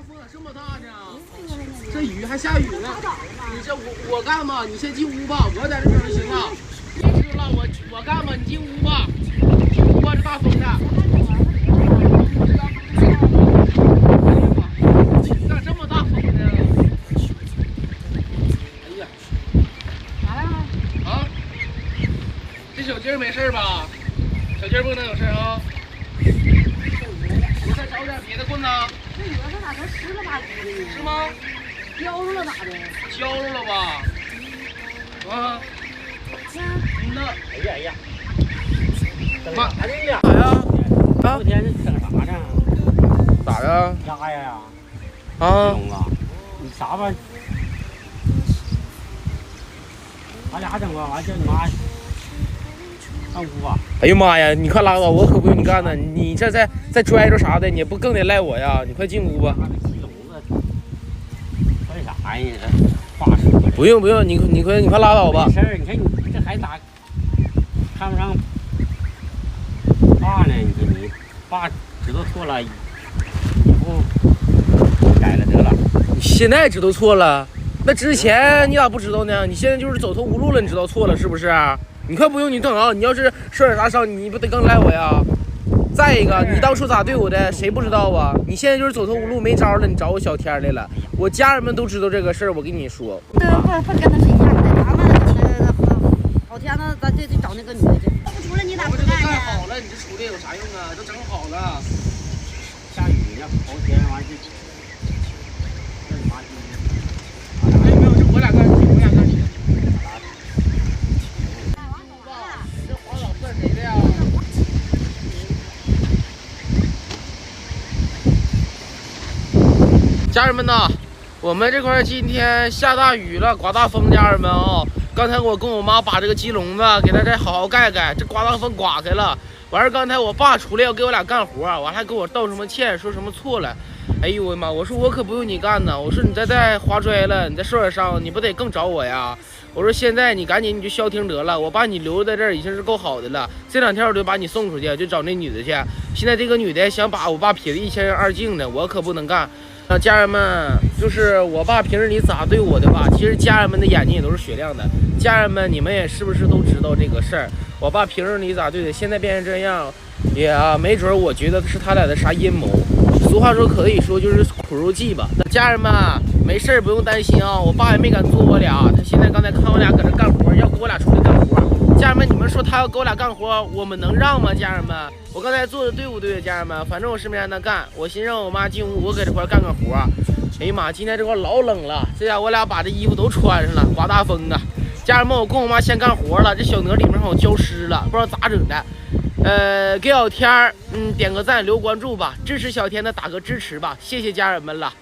风这么大呢？这雨还下雨呢。你这我干吧，你先进屋吧，我在这边就行了。知道了，我干吧，你进屋吧。进屋吧，这大风的。咋这么大风呢？哎呀，咋了？啊？这小鸡儿没事吧？小鸡儿不能有事啊。我再找点别的棍子。这雨它咋成湿了吧唧的呢？是吗？浇着了咋的？浇着了吧？啊？那哎呀哎呀，整妈啥呢呀？咋呀？昨天这整啥呢？咋的？鸭呀？啊？龙啊，你啥吧？俺俩整吧，完叫你妈上屋吧。哎呦妈呀！你快拉倒，我可不用你干呢。你这再拽着啥的，你不更得赖我呀？你快进屋吧。鸡笼子，干啥呀？话说的。不用，你快拉倒吧没。事儿，你看你这还咋看不上爸呢？你说你爸知道错了，以后改了得了。你现在知道错了，那之前你咋不知道呢？你现在就是走投无路了，你知道错了是不是？你快不用你等啊！你要是受点啥伤，你不得更赖我呀？再一个，你当初咋对我的，谁不知道啊？你现在就是走投无路没招了，你找我小天来了。我家人们都知道这个事儿，我跟你说。不跟他是一样的，咱们好天呢，咱就找那个女的去。不出来你咋不我这都干呢？干好了，你这出来有啥用啊？都整好了。下雨呢，头天完就这你妈逼。哎，没有，就我俩干，我俩干你。这黄老算谁的呀？家人们呐，我们这块今天下大雨了，刮大风，家人们啊、刚才我跟我妈把这个鸡笼子给它再好好盖盖，这刮大风刮开了。完事刚才我爸出来要给我俩干活，完还给我道什么歉，说什么错了。哎呦我的妈！我说我可不用你干呢，我说你再划摔了，你再受点伤，你不得更找我呀？我说现在你赶紧你就消停得了，我把你留在这儿已经是够好的了。这两天我就把你送出去，就找那女的去。现在这个女的想把我爸撇得一清二净的，我可不能干。家人们，就是我爸平日里咋对我的吧？其实家人们的眼睛也都是雪亮的。家人们，你们也是不是都知道这个事儿？我爸平日里咋对的，现在变成这样，也没准我觉得是他俩的啥阴谋。俗话说可以说就是苦肉计吧。那家人们没事儿不用担心啊，我爸也没敢做我俩。他现在刚才看我俩搁这干活，要给我俩出来干活。家人们，你们说他要给我俩干活，我们能让吗？家人们，我刚才做的对不对？家人们，反正我是没让他干，我寻让我妈进屋，我搁这块干干活。哎呀妈，今天这块老冷了，这家我俩把这衣服都穿上了，刮大风啊！家人们，我跟我妈先干活了，这小鹅里面好浇湿了，不知道咋整的。给小天儿点个赞，留关注吧，支持小天的打个支持吧，谢谢家人们了。